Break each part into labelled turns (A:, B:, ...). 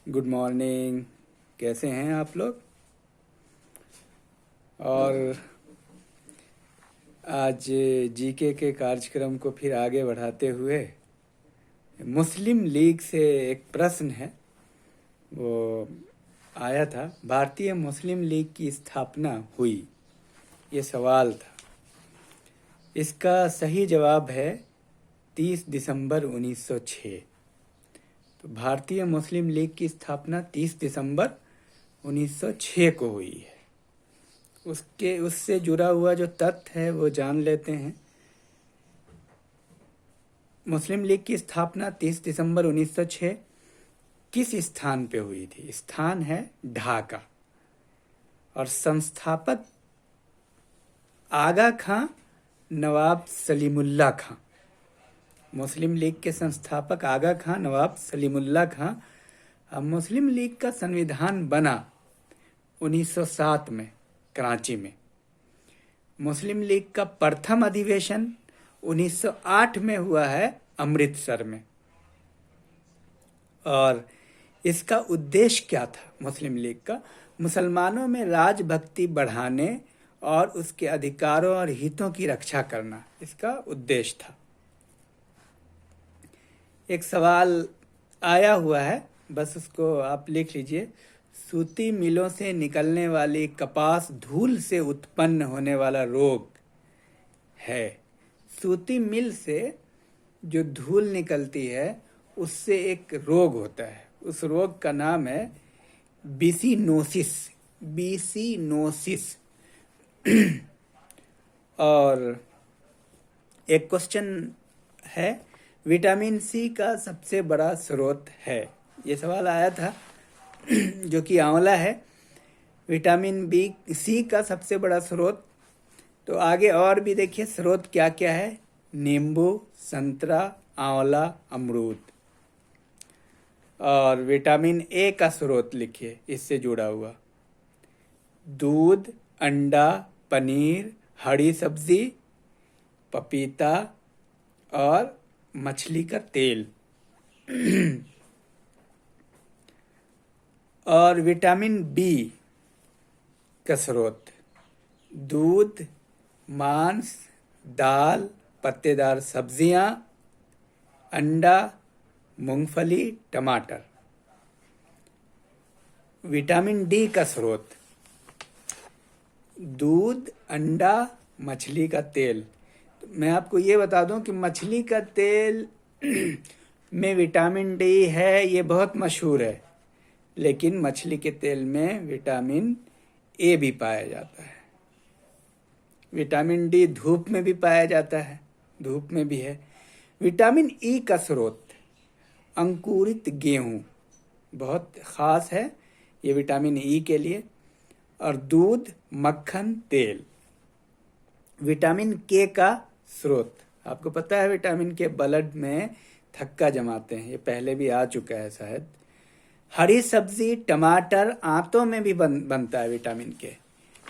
A: Good morning. कैसे हैं आप लोग? और आज जीके के कार्यक्रम को फिर आगे बढ़ाते हुए मुस्लिम लीग से एक प्रश्न है, वो आया था। भारतीय मुस्लिम लीग की स्थापना हुई, ये सवाल था। इसका सही जवाब है 30 दिसंबर 1906। तो भारतीय मुस्लिम लीग की स्थापना 30 दिसंबर 1906 को हुई है। उससे जुड़ा हुआ जो तथ्य है वो जान लेते हैं। मुस्लिम लीग की स्थापना 30 दिसंबर 1906 किस स्थान पे हुई थी? स्थान है ढाका, और संस्थापक आगा खां, नवाब सलीमुल्लाह खां। मुस्लिम लीग के संस्थापक आगा खां, नवाब सलीमुल्लाह खां। अब मुस्लिम लीग का संविधान बना 1907 में कराची में। मुस्लिम लीग का प्रथम अधिवेशन 1908 में हुआ है अमृतसर में। और इसका उद्देश्य क्या था मुस्लिम लीग का? मुसलमानों में राजभक्ति बढ़ाने और उसके अधिकारों और हितों की रक्षा करना इसका उद्देश्य था। एक सवाल आया हुआ है, बस उसको आप लिख लीजिए। सूती मिलों से निकलने वाली कपास धूल से उत्पन्न होने वाला रोग है। सूती मिल से जो धूल निकलती है उससे एक रोग होता है, उस रोग का नाम है बिसिनोसिस। बिसिनोसिस। और एक क्वेश्चन है, विटामिन सी का सबसे बड़ा स्रोत है। ये सवाल आया था जो कि आंवला है। विटामिन बी सी का सबसे बड़ा स्रोत। तो आगे और भी देखिए स्रोत क्या क्या है। नींबू, संतरा, आंवला, अमरूद। और विटामिन ए का स्रोत लिखिए इससे जुड़ा हुआ। दूध, अंडा, पनीर, हरी सब्जी, पपीता और मछली का तेल। और विटामिन बी का स्रोत दूध, मांस, दाल, पत्तेदार सब्जियां, अंडा, मूंगफली, टमाटर। विटामिन डी का स्रोत दूध, अंडा, मछली का तेल। तो मैं आपको ये बता दूं कि मछली का तेल में विटामिन डी है, ये बहुत मशहूर है। लेकिन मछली के तेल में विटामिन ए भी पाया जाता है। विटामिन डी धूप में भी पाया जाता है, धूप में भी है। विटामिन ई का स्रोत अंकुरित गेहूं, बहुत खास है ये विटामिन ई के लिए। और दूध, मक्खन, तेल। विटामिन के का स्रोत आपको पता है, विटामिन के ब्लड में थक्का जमाते हैं, ये पहले भी आ चुका है शायद। हरी सब्जी, टमाटर, आंतों में भी बनता है विटामिन के।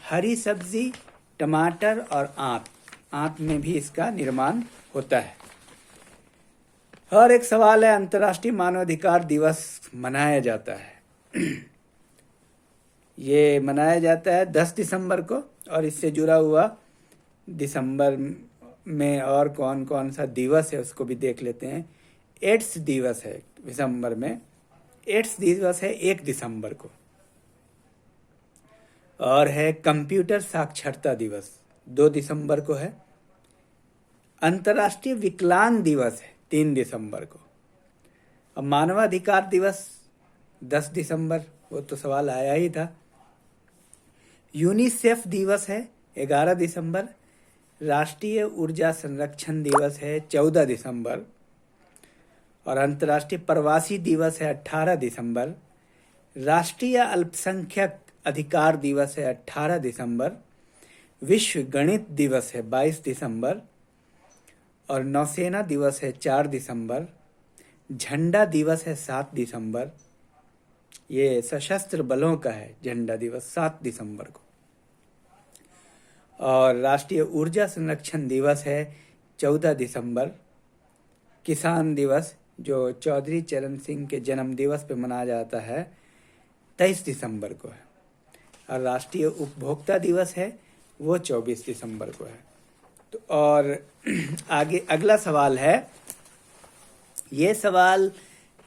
A: हरी सब्जी, टमाटर और आंत में भी इसका निर्माण होता है। और एक सवाल है, अंतर्राष्ट्रीय मानवाधिकार दिवस मनाया जाता है। ये मनाया जाता है 10 दिसंबर को। और इससे जुड़ा हुआ दिसंबर में और कौन कौन सा दिवस है उसको भी देख लेते हैं। एड्स दिवस है दिसंबर में। एड्स दिवस है 1 दिसंबर को। और है कंप्यूटर साक्षरता दिवस, 2 दिसंबर को है। अंतर्राष्ट्रीय विकलांग दिवस है 3 दिसंबर को। अब मानवाधिकार दिवस 10 दिसंबर, वो तो सवाल आया ही था। यूनिसेफ दिवस है 11 दिसंबर। राष्ट्रीय ऊर्जा संरक्षण दिवस है 14 दिसंबर। और अंतर्राष्ट्रीय प्रवासी दिवस है 18 दिसंबर। राष्ट्रीय अल्पसंख्यक अधिकार दिवस है 18 दिसंबर। विश्व गणित दिवस है 22 दिसंबर। और नौसेना दिवस है 4 दिसंबर। झंडा दिवस है 7 दिसंबर। ये सशस्त्र बलों का है झंडा दिवस 7 दिसंबर को। और राष्ट्रीय ऊर्जा संरक्षण दिवस है 14 दिसंबर। किसान दिवस जो चौधरी चरण सिंह के जन्म दिवस पे मनाया जाता है 23 दिसंबर को है, और राष्ट्रीय उपभोक्ता दिवस है वो 24 दिसंबर को है। तो और आगे अगला सवाल है, ये सवाल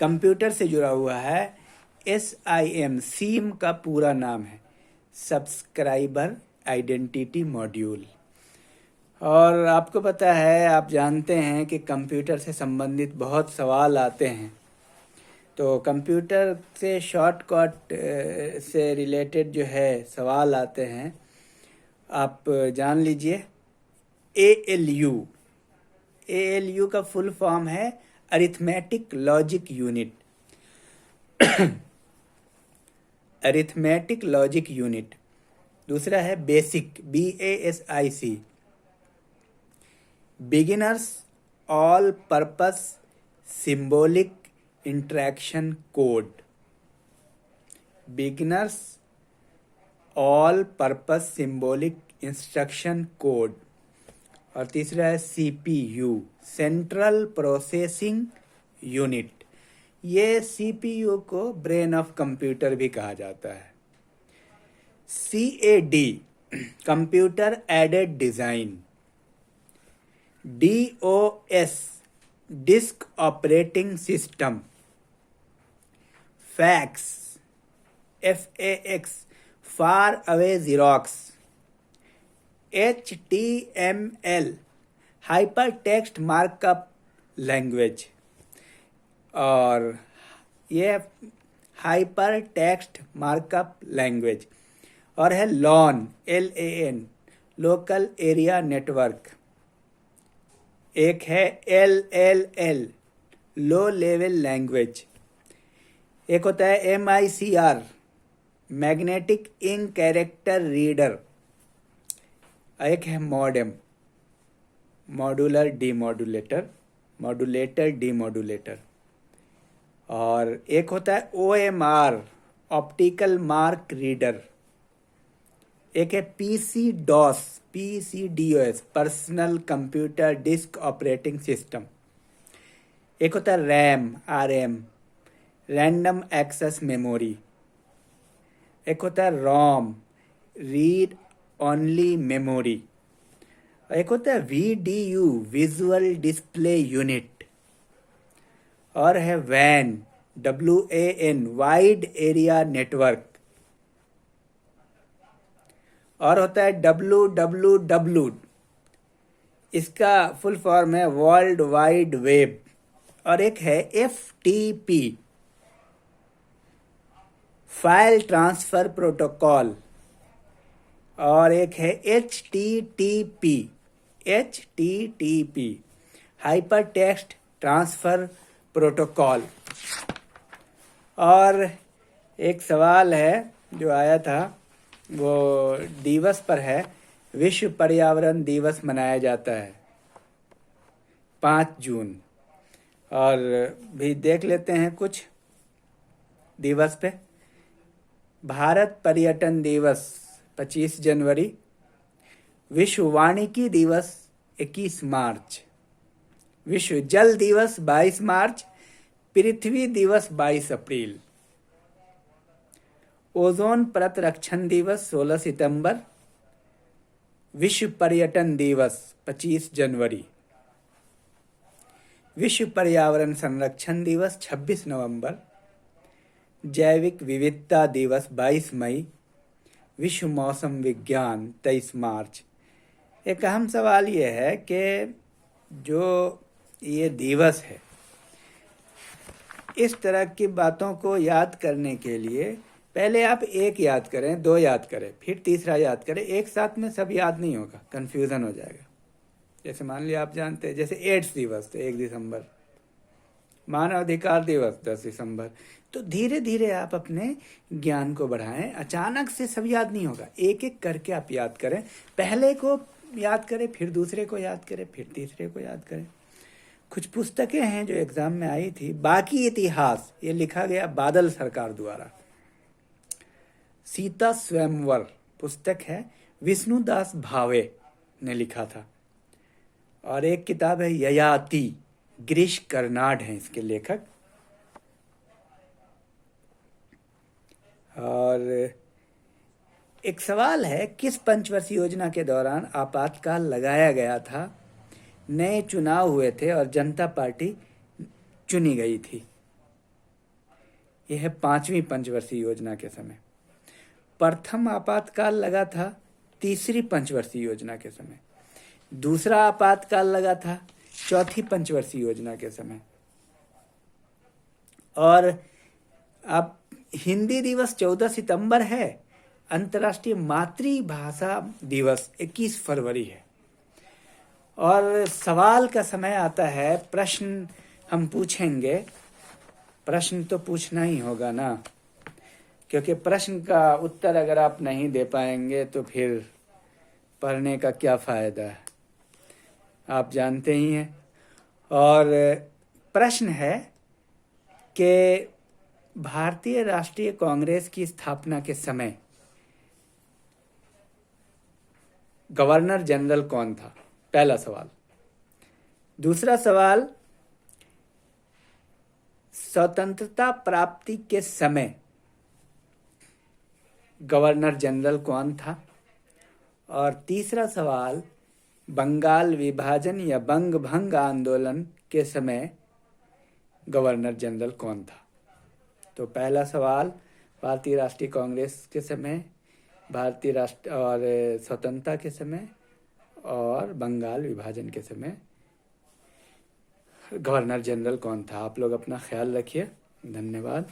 A: कंप्यूटर से जुड़ा हुआ है। SIM सीम का पूरा नाम है सब्सक्राइबर आइडेंटिटी मॉड्यूल। और आपको पता है, आप जानते हैं कि कंप्यूटर से संबंधित बहुत सवाल आते हैं। तो कंप्यूटर से शॉर्टकट से रिलेटेड जो है सवाल आते हैं, आप जान लीजिए। ALU का फुल फॉर्म है arithmetic logic unit. Arithmetic logic unit. दूसरा है basic, BASIC, beginners all purpose symbolic interaction code. Beginners all purpose symbolic instruction code. और तीसरा है CPU, सेंट्रल प्रोसेसिंग यूनिट। ये CPU को ब्रेन ऑफ कंप्यूटर भी कहा जाता है। CAD, computer aided design. DOS, disk operating system. Fax, FAX, far away xerox. HTML, hyper text markup language. और ये हाइपर टेक्स्ट मार्कअप लैंग्वेज। और है LAN, लोकल एरिया नेटवर्क। एक है LLL, लो लेवल लैंग्वेज। एक होता है MICR, magnetic ink character reader. एक है modem, modular demodulator, modulator demodulator. और एक होता है OMR, ऑप्टिकल मार्क रीडर। एक है PCDOS, personal computer disk operating system. एक होता है RAM, रैंडम एक्सेस मेमोरी। एक होता है ROM, रीड ओनली मेमोरी। एक होता है VDU, विजुअल डिस्प्ले यूनिट। और है WAN, वाइड एरिया नेटवर्क। और होता है WWW, इसका फुल फॉर्म है वर्ल्ड वाइड वेब। और एक है FTP, फाइल ट्रांसफर प्रोटोकॉल। और एक है HTTP, hyper text transfer protocol. और एक सवाल है जो आया था, वो दिवस पर है। विश्व पर्यावरण दिवस मनाया जाता है 5 जून। और भी देख लेते हैं कुछ दिवस पे। भारत पर्यटन दिवस 25 जनवरी। विश्व वानिकी दिवस 21 मार्च। विश्व जल दिवस 22 मार्च। पृथ्वी दिवस 22 अप्रैल। ओजोन परत रक्षण दिवस 16 सितंबर। विश्व पर्यटन दिवस 25 जनवरी। विश्व पर्यावरण संरक्षण दिवस 26 नवंबर। जैविक विविधता दिवस 22 मई। विश्व मौसम विज्ञान 23 मार्च। एक अहम सवाल ये है कि जो ये दिवस है, इस तरह की बातों को याद करने के लिए पहले आप एक याद करें, 2 याद करें, फिर तीसरा याद करें। एक साथ में सब याद नहीं होगा, कन्फ्यूज़न हो जाएगा। जैसे मान लिया आप जानते हैं, जैसे एड्स दिवस 1 दिसंबर, मानवाधिकार दिवस 10 दिसंबर। तो धीरे धीरे आप अपने ज्ञान को बढ़ाएं। अचानक से सब याद नहीं होगा, एक एक करके आप याद करें। पहले को याद करें, फिर दूसरे को याद करें, फिर तीसरे को याद करें। कुछ पुस्तकें हैं जो एग्जाम में आई थी। बाकी इतिहास, ये लिखा गया बादल सरकार द्वारा। सीता स्वयंवर पुस्तक है, विष्णुदास भावे ने लिखा था। और एक किताब है ययाति, गिरीश कर्नाड हैं इसके लेखक। और एक सवाल है, किस पंचवर्षीय योजना के दौरान आपातकाल लगाया गया था, नए चुनाव हुए थे और जनता पार्टी चुनी गई थी? यह है 5वीं पंचवर्षीय योजना के समय। प्रथम आपातकाल लगा था 3री पंचवर्षीय योजना के समय। दूसरा आपातकाल लगा था 4थी पंचवर्षीय योजना के समय। और अब हिंदी दिवस 14 सितंबर है, अंतर्राष्ट्रीय मातृभाषा दिवस 21 फरवरी है। और सवाल का समय आता है, प्रश्न हम पूछेंगे। प्रश्न तो पूछना ही होगा ना, क्योंकि प्रश्न का उत्तर अगर आप नहीं दे पाएंगे तो फिर पढ़ने का क्या फ़ायदा है, आप जानते ही हैं। और प्रश्न है कि भारतीय राष्ट्रीय कांग्रेस की स्थापना के समय गवर्नर जनरल कौन था? पहला सवाल। दूसरा सवाल, स्वतंत्रता प्राप्ति के समय गवर्नर जनरल कौन था? और तीसरा सवाल, बंगाल विभाजन या बंग भंग आंदोलन के समय गवर्नर जनरल कौन था? तो पहला सवाल भारतीय राष्ट्रीय कांग्रेस के समय, भारतीय राष्ट्र और स्वतंत्रता के समय, और बंगाल विभाजन के समय गवर्नर जनरल कौन था? आप लोग अपना ख्याल रखिए। धन्यवाद।